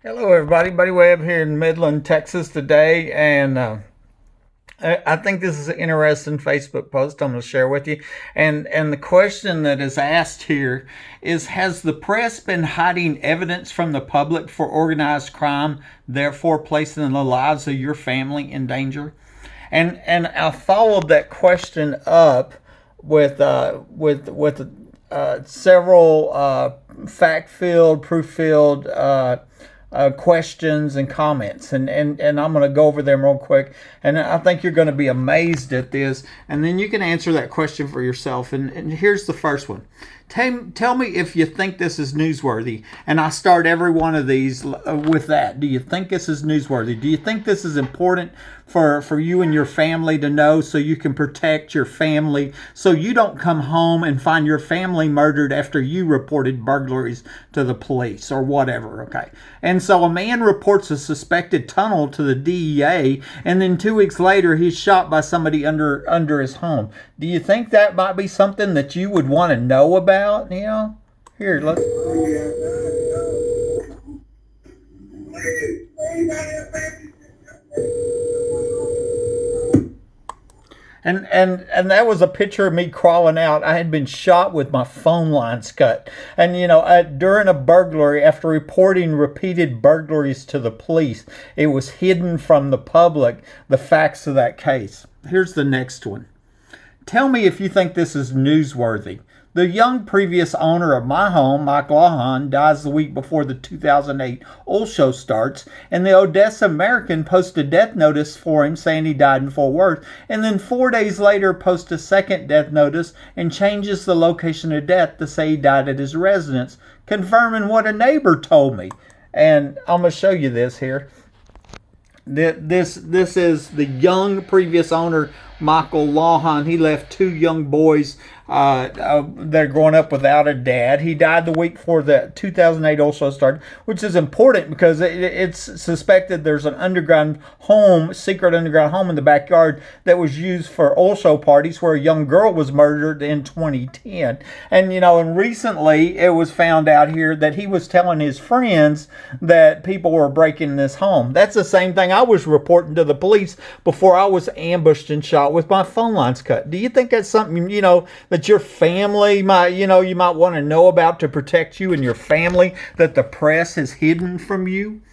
Hello, everybody. Buddy Webb here in Midland, Texas today, and I think this is an interesting Facebook post I'm going to share with you. And the question that is asked here is: has the press been hiding evidence from the public for organized crime, therefore placing the lives of your family in danger? And I followed that question up with several fact-filled, proof-filled questions and comments, and I'm going to go over them real quick, and I think you're going to be amazed at this, and then you can answer that question for yourself. And here's the first one: tell me if you think this is newsworthy. And I start every one of these with that. Do you think this is newsworthy? Do you think this is important for you and your family to know, so you can protect your family, so you don't come home and find your family murdered after you reported burglaries to the police or whatever? Okay. And so a man reports a suspected tunnel to the DEA, and then 2 weeks later he's shot by somebody under his home. Do you think that might be something that you would want to know about? Here, let's. And that was a picture of me crawling out. I had been shot with my phone lines cut. And during a burglary, after reporting repeated burglaries to the police, it was hidden from the public, the facts of that case. Here's the next one. Tell me if you think this is newsworthy. The young previous owner of my home, Mike Lawhon, dies the week before the 2008 oil show starts, and the Odessa American posts a death notice for him saying he died in Fort Worth, and then 4 days later posts a second death notice and changes the location of death to say he died at his residence, confirming what a neighbor told me. And I'm going to show you this here. This is the young previous owner, Michael Lawhon. He left two young boys that are growing up without a dad. He died the week before the 2008 oil show started, which is important because it's suspected there's an underground home, secret underground home in the backyard that was used for oil show parties, where a young girl was murdered in 2010. And recently it was found out here that he was telling his friends that people were breaking this home. That's the same thing I was reporting to the police before I was ambushed and shot with my phone lines cut. Do you think that's something, that your family might, you might want to know about to protect you and your family, that the press has hidden from you?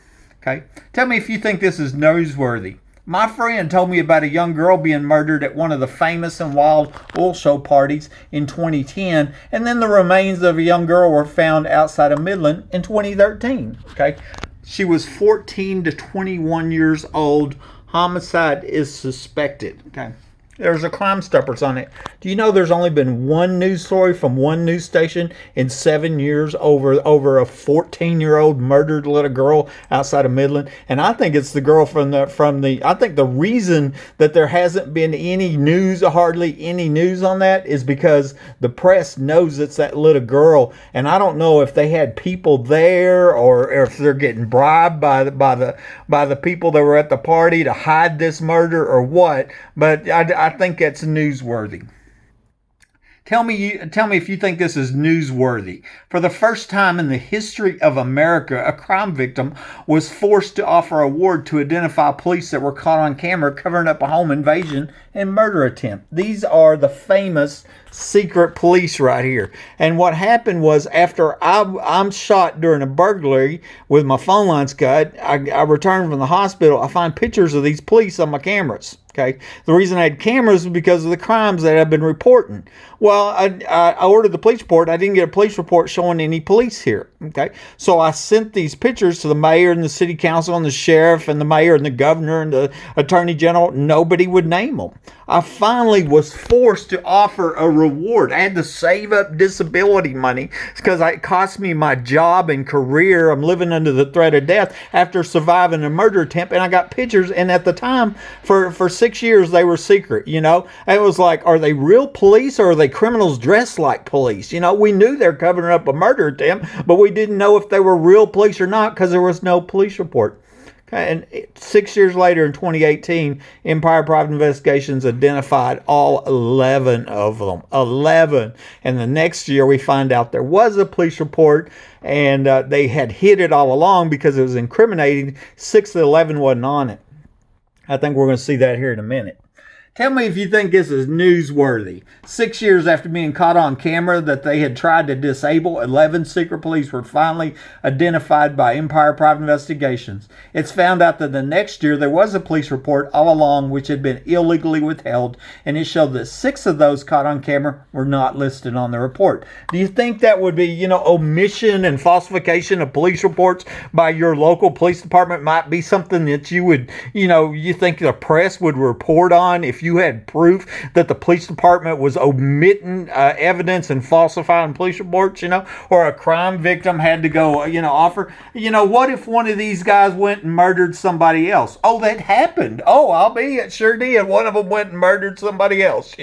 Okay. Tell me if you think this is newsworthy. My friend told me about a young girl being murdered at one of the famous and wild oil show parties in 2010, and then the remains of a young girl were found outside of Midland in 2013. Okay. She was 14 to 21 years old. Homicide is suspected. Okay. There's a Crime Stoppers on it. Do you know there's only been one news story from one news station in 7 years over a 14-year-old murdered little girl outside of Midland? And I think it's the girl from the. I think the reason that there hasn't been any news, hardly any news on that, is because the press knows it's that little girl. And I don't know if they had people there or if they're getting bribed by the people that were at the party to hide this murder or what. But I think that's newsworthy. Tell me if you think this is newsworthy. For the first time in the history of America, a crime victim was forced to offer a award to identify police that were caught on camera covering up a home invasion and murder attempt. These are the famous secret police right here. And what happened was, after I'm shot during a burglary with my phone lines cut, I returned from the hospital. I find pictures of these police on my cameras. Okay. The reason I had cameras was because of the crimes that I've been reporting. Well, I ordered the police report. I didn't get a police report showing any police here. Okay. So I sent these pictures to the mayor and the city council and the sheriff and the mayor and the governor and the attorney general. Nobody would name them. I finally was forced to offer a reward. I had to save up disability money because it cost me my job and career. I'm living under the threat of death after surviving a murder attempt. And I got pictures. And at the time, for 6 years, they were secret. It was like, are they real police or are they criminals dressed like police? We knew they're covering up a murder attempt, but we didn't know if they were real police or not because there was no police report. And 6 years later, in 2018, Empire Private Investigations identified all 11 of them. 11. And the next year, we find out there was a police report, and they had hid it all along because it was incriminating. 6 of the 11 wasn't on it. I think we're going to see that here in a minute. Tell me if you think this is newsworthy. 6 years after being caught on camera that they had tried to disable, 11 secret police were finally identified by Empire Private Investigations. It's found out that the next year there was a police report all along which had been illegally withheld, and it showed that 6 of those caught on camera were not listed on the report. Do you think that would be, omission and falsification of police reports by your local police department might be something that you would, you think the press would report on if you had proof that the police department was omitting evidence and falsifying police reports, or a crime victim had to go, offer, what if one of these guys went and murdered somebody else? Oh, that happened. Oh, I'll be it. Sure did. One of them went and murdered somebody else,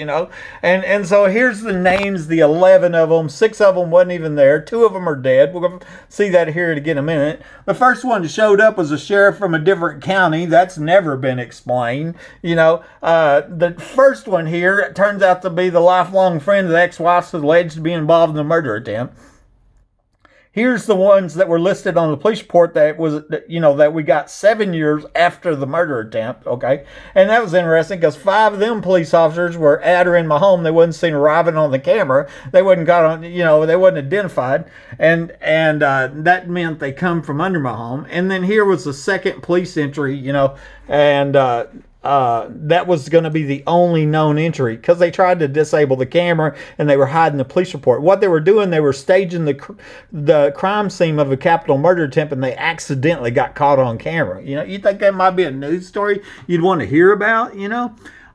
and so here's the names, the 11 of them. 6 of them wasn't even there. 2 of them are dead. We're going to see that here again in a minute. The first one that showed up was a sheriff from a different county. That's never been explained, The first one here, it turns out to be the lifelong friend of the ex-wife's alleged to be involved in the murder attempt. Here's the ones that were listed on the police report that was, that we got 7 years after the murder attempt, okay? And that was interesting because 5 of them police officers were at or in my home. They wasn't seen arriving on the camera. They wasn't got on, they wasn't identified. And that meant they come from under my home. And then here was the second police entry, and that was going to be the only known entry because they tried to disable the camera and they were hiding the police report. What they were doing, they were staging the crime scene of a capital murder attempt, and they accidentally got caught on camera. You think that might be a news story you'd want to hear about,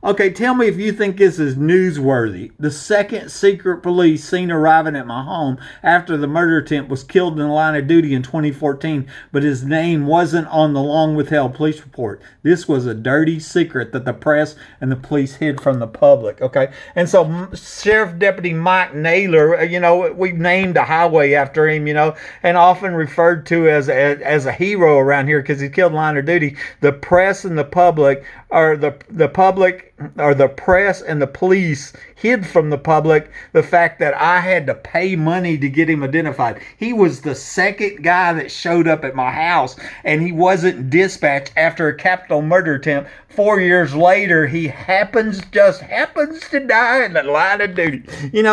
Okay, tell me if you think this is newsworthy. The second secret police seen arriving at my home after the murder attempt was killed in the line of duty in 2014, but his name wasn't on the long withheld police report. This was a dirty secret that the press and the police hid from the public, okay? And so Sheriff Deputy Mike Naylor, we've named a highway after him, and often referred to as a hero around here because he killed in line of duty. The press and the public, or the public, or the press and the police hid from the public the fact that I had to pay money to get him identified. He was the second guy that showed up at my house, and he wasn't dispatched after a capital murder attempt. 4 years later, he just happens to die in the line of duty.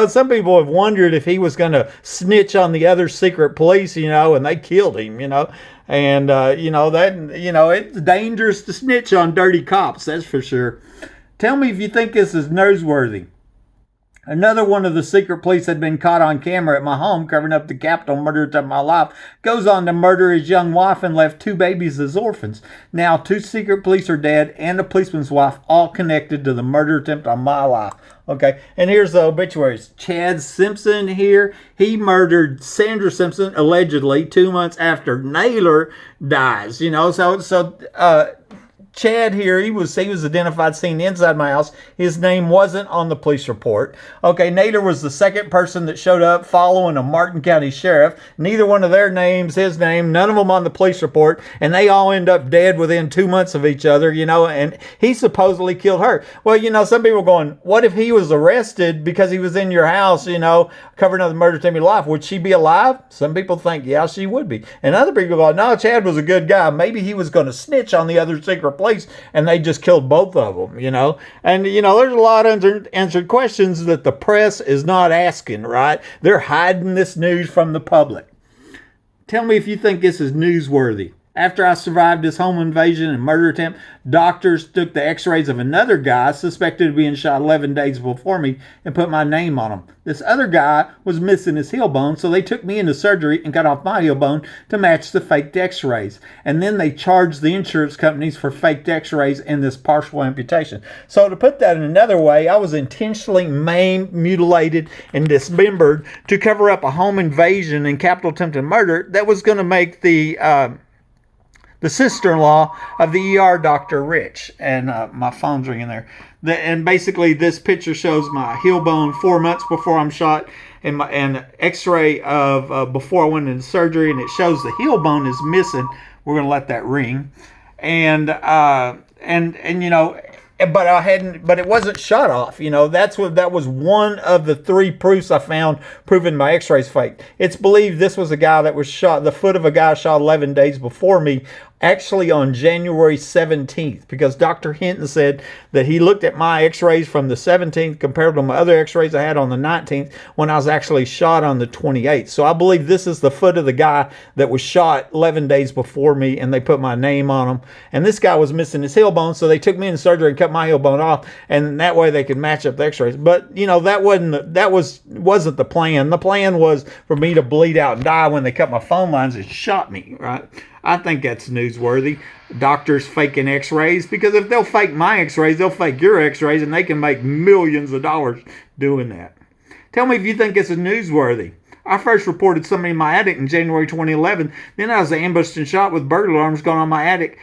Some people have wondered if he was going to snitch on the other secret police, and they killed him, And, it's dangerous to snitch on dirty cops, that's for sure. Tell me if you think this is newsworthy. Another one of the secret police had been caught on camera at my home covering up the capital murder of my life. Goes on to murder his young wife and left 2 babies as orphans. Now 2 secret police are dead and a policeman's wife, all connected to the murder attempt on my life. Okay, and here's the obituaries. Chad Simpson here. He murdered Sandra Simpson allegedly 2 months after Naylor dies. Chad here, he was identified seen inside my house. His name wasn't on the police report. Okay, Naylor was the second person that showed up following a Martin County sheriff. Neither one of their names, his name, none of them on the police report, and they all end up dead within 2 months of each other, and he supposedly killed her. Well, some people are going, what if he was arrested because he was in your house, covering up the murder to your life? Would she be alive? Some people think, yeah, she would be. And other people go, no, Chad was a good guy. Maybe he was going to snitch on the other secret police, and they just killed both of them, And, there's a lot of unanswered questions that the press is not asking, right? They're hiding this news from the public. Tell me if you think this is newsworthy. After I survived this home invasion and murder attempt, doctors took the x-rays of another guy suspected of being shot 11 days before me and put my name on him. This other guy was missing his heel bone, so they took me into surgery and cut off my heel bone to match the faked x-rays. And then they charged the insurance companies for faked x-rays and this partial amputation. So to put that in another way, I was intentionally maimed, mutilated, and dismembered to cover up a home invasion and capital attempted murder that was going to make the sister-in-law of the ER doctor rich. And my phone's ringing there. And basically this picture shows my heel bone 4 months before I'm shot, and an x-ray of before I went into surgery, and it shows the heel bone is missing. We're going to let that ring. and you know, but I hadn't, but it wasn't shot off. You know, that was one of the three proofs I found proving my X-rays fake. It's believed this was a guy that was shot, the foot of a guy shot 11 days before me, actually on January 17th, because Dr. Hinton said that he looked at my X-rays from the 17th compared to my other X-rays I had on the 19th when I was actually shot on the 28th. So I believe this is the foot of the guy that was shot 11 days before me, and they put my name on him. And this guy was missing his heel bone, so they took me in surgery and cut my heel bone off, and that way they could match up the X-rays. But you know, that wasn't the plan. The plan was for me to bleed out and die when they cut my phone lines and shot me, right? I think that's newsworthy. Doctors faking X-rays, because if they'll fake my X-rays, they'll fake your X-rays, and they can make millions of dollars doing that. Tell me if you think it's newsworthy. I first reported somebody in my attic in January 2011. Then I was ambushed and shot with burglar alarms going on my attic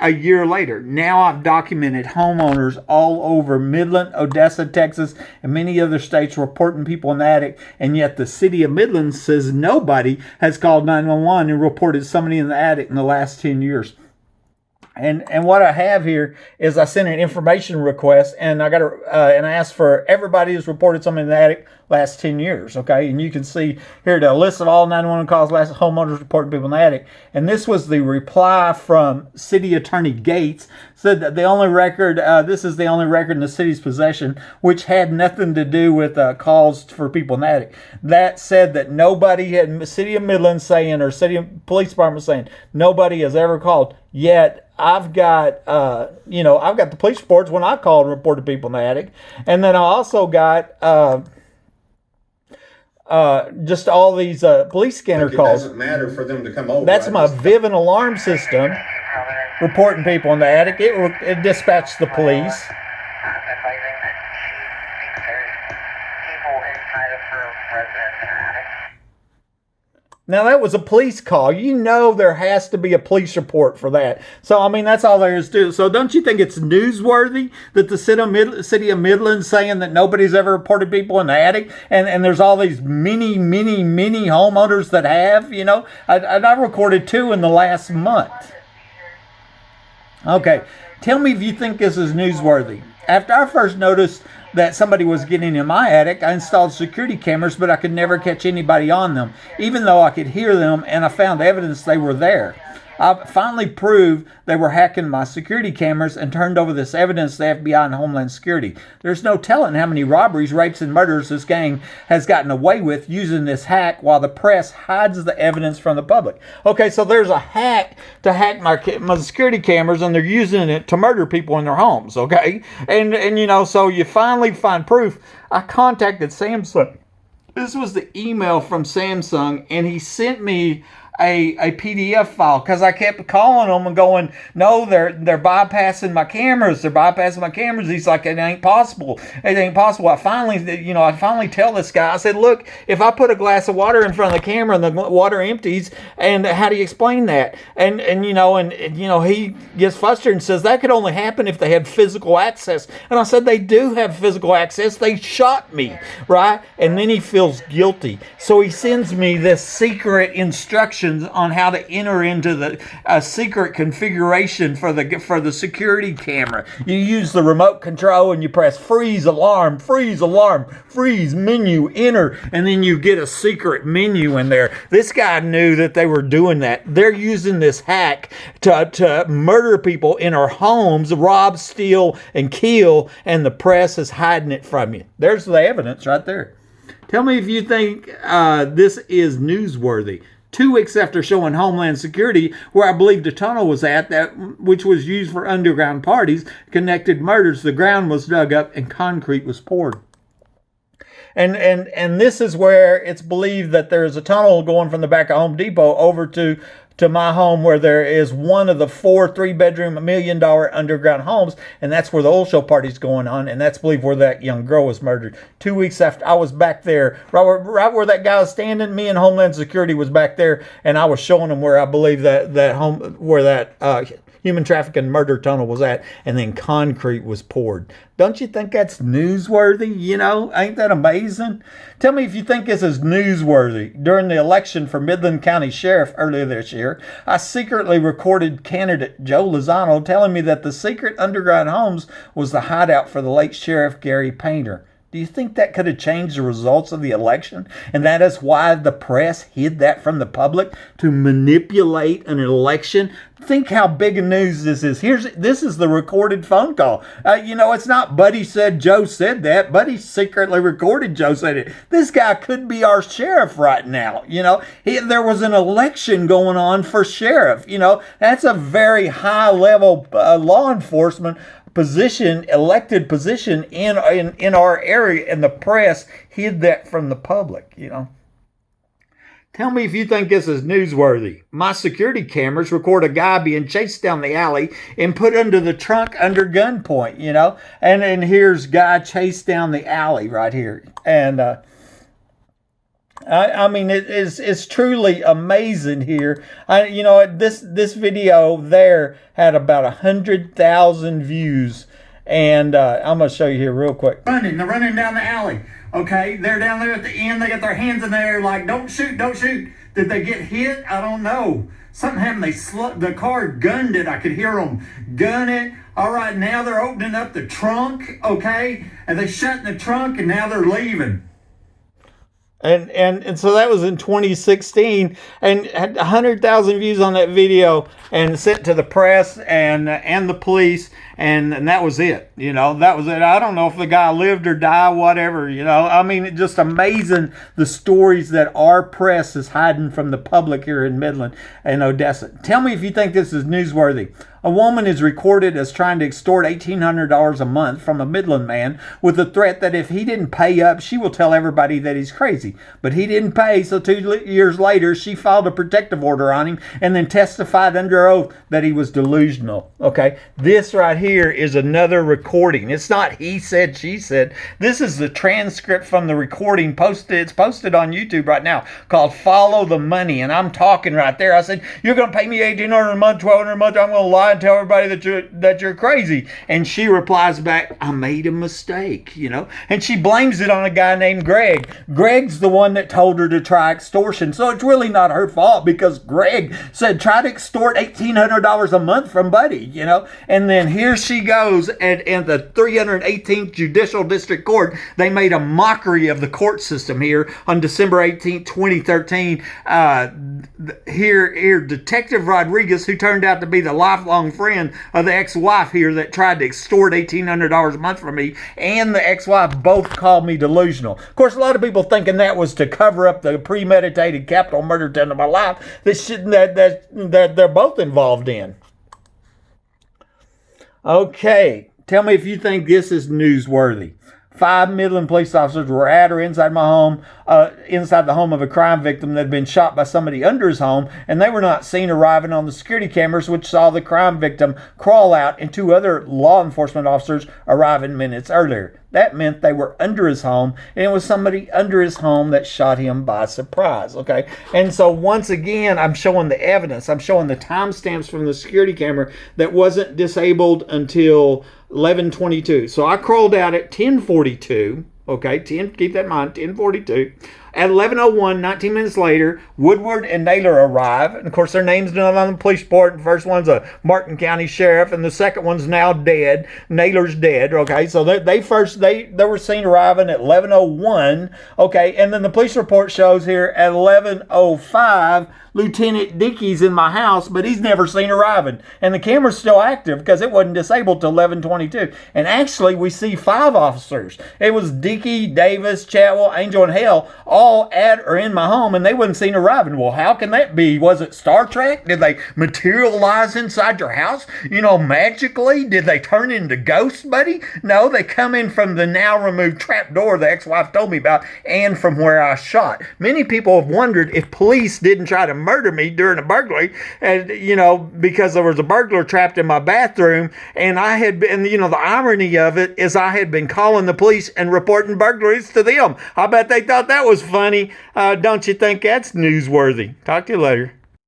a year later. Now I've documented homeowners all over Midland, Odessa, Texas, and many other states reporting people in the attic, and yet the city of Midland says nobody has called 911 and reported somebody in the attic in the last 10 years. And what I have here is I sent an information request, and I asked for everybody who's reported something in the attic last 10 years, okay? And you can see here the list of all 911 calls, last homeowners reporting people in the attic. And this was the reply from City Attorney Gates, said that this is the only record in the city's possession which had nothing to do with calls for people in the attic. That said that nobody had, City of Midland saying, or City Police Department saying, nobody has ever called. Yet I've got the police reports when I called and reported people in the attic. And then I also got just all these police scanner calls. It doesn't matter for them to come over. That's my Vivint alarm system reporting people in the attic. It dispatched the police. Now, that was a police call. You know there has to be a police report for that. So, I mean, that's all there is to it. So, don't you think it's newsworthy that the city of Midland saying that nobody's ever reported people in the attic? And there's all these many homeowners that have, you know. I recorded 2 in the last month. Okay, tell me if you think this is newsworthy. After I first noticed that somebody was getting in my attic, I installed security cameras, but I could never catch anybody on them, even though I could hear them, and I found evidence they were there. I finally proved they were hacking my security cameras and turned over this evidence to the FBI and Homeland Security. There's no telling how many robberies, rapes, and murders this gang has gotten away with using this hack while the press hides the evidence from the public. Okay, so there's a hack to hack my security cameras, and they're using it to murder people in their homes, okay? And you know, so you finally find proof. I contacted Samsung. This was the email from Samsung, and he sent me a PDF file, because I kept calling them and going, no, they're bypassing my cameras. They're bypassing my cameras. He's like, it ain't possible. It ain't possible. I finally tell this guy, I said, look, if I put a glass of water in front of the camera and the water empties, and how do you explain that? And he gets frustrated and says that could only happen if they had physical access. And I said, they do have physical access. They shot me, right? And then he feels guilty. So he sends me this secret instruction on how to enter into the secret configuration for the security camera. You use the remote control and you press freeze alarm, freeze menu, enter, and then you get a secret menu in there. This guy knew that they were doing that. They're using this hack to murder people in our homes, rob, steal, and kill, and the press is hiding it from you. There's the evidence right there. Tell me if you think this is newsworthy. 2 weeks after showing Homeland Security where I believe the tunnel was at, which was used for underground parties, connected murders, the ground was dug up and concrete was poured. And this is where it's believed that there is a tunnel going from the back of Home Depot over to my home, where there is one of the 4 3-bedroom, $1 million underground homes, and that's where the oil show party's going on, and that's believed where that young girl was murdered. 2 weeks after I was back there, right where that guy was standing, me and Homeland Security was back there, and I was showing them where I believe that human trafficking murder tunnel was at, and then concrete was poured. Don't you think that's newsworthy? You know, ain't that amazing? Tell me if you think this is newsworthy. During the election for Midland County Sheriff earlier this year, I secretly recorded candidate Joe Lozano telling me that the secret underground homes was the hideout for the late Sheriff Gary Painter. Do you think that could have changed the results of the election? And that is why the press hid that from the public to manipulate an election? Think how big a news this is. This is the recorded phone call. It's not Buddy said Joe said that. Buddy secretly recorded Joe said it. This guy could be our sheriff right now. There was an election going on for sheriff. That's a very high level law enforcement position, elected position in our area, and the press hid that from the public. Tell me if you think this is newsworthy. My security cameras record a guy being chased down the alley and put under the trunk under gunpoint, and then here's guy chased down the alley right here. And it's truly amazing here. This video there had about 100,000 views, and I'm going to show you here real quick. They're running down the alley. Okay, they're down there at the end. They got their hands in the air like, don't shoot, don't shoot. Did they get hit? I don't know. Something happened. The car gunned it. I could hear them gun it. All right, now they're opening up the trunk, okay? And they shut in the trunk, and now they're leaving. And so that was in 2016, and had 100,000 views on that video, and sent to the press and the police, and that was it. That was it. I don't know if the guy lived or died, whatever. It's just amazing the stories that our press is hiding from the public here in Midland and Odessa. Tell me if you think this is newsworthy. A woman is recorded as trying to extort $1,800 a month from a Midland man with the threat that if he didn't pay up, she will tell everybody that he's crazy. But he didn't pay, so 2 years later, she filed a protective order on him and then testified under oath that he was delusional. Okay, this right here is another recording. It's not he said, she said. This is the transcript from the recording posted. It's posted on YouTube right now called Follow the Money. And I'm talking right there. I said, you're going to pay me $1,800 a month, $1,200 a month. I'm going to lie and tell everybody that you're crazy. And she replies back, I made a mistake, and she blames it on a guy named Greg. Greg's the one that told her to try extortion. So it's really not her fault, because Greg said try to extort $1,800 a month from Buddy, and then here she goes, and in the 318th Judicial District Court, they made a mockery of the court system here on December 18th, 2013. Here, Detective Rodriguez, who turned out to be the lifelong friend of the ex-wife here that tried to extort $1,800 a month from me, and the ex-wife both called me delusional. Of course, a lot of people thinking that was to cover up the premeditated capital murder attempt of my life that they're both involved in. Okay, tell me if you think this is newsworthy. 5 Midland police officers were at or inside my home, inside the home of a crime victim that had been shot by somebody under his home, and they were not seen arriving on the security cameras, which saw the crime victim crawl out and 2 other law enforcement officers arriving minutes earlier. That meant they were under his home, and it was somebody under his home that shot him by surprise, okay? And so once again, I'm showing the evidence. I'm showing the timestamps from the security camera that wasn't disabled until 11:22. So I crawled out at 10:42, okay? Keep that in mind, 10:42. At 11:01, 19 minutes later, Woodward and Naylor arrive. And of course, their name's not on the police report. The first one's a Martin County sheriff, and the second one's now dead. Naylor's dead, okay? So they were seen arriving at 11:01, okay? And then the police report shows here at 11:05, Lieutenant Dickey's in my house, but he's never seen arriving. And the camera's still active because it wasn't disabled till 11:22. And actually, we see 5 officers. It was Dickey, Davis, Chatwell, Angel, and Hale, all at or in my home, and they wasn't seen arriving. Well, how can that be? Was it Star Trek? Did they materialize inside your house, magically? Did they turn into ghosts, buddy? No, they come in from the now removed trap door the ex-wife told me about, and from where I shot. Many people have wondered if police didn't try to murder me during a burglary, and because there was a burglar trapped in my bathroom, and I had been, the irony of it is I had been calling the police and reporting burglaries to them. I bet they thought that was funny. Don't you think that's newsworthy? Talk to you later.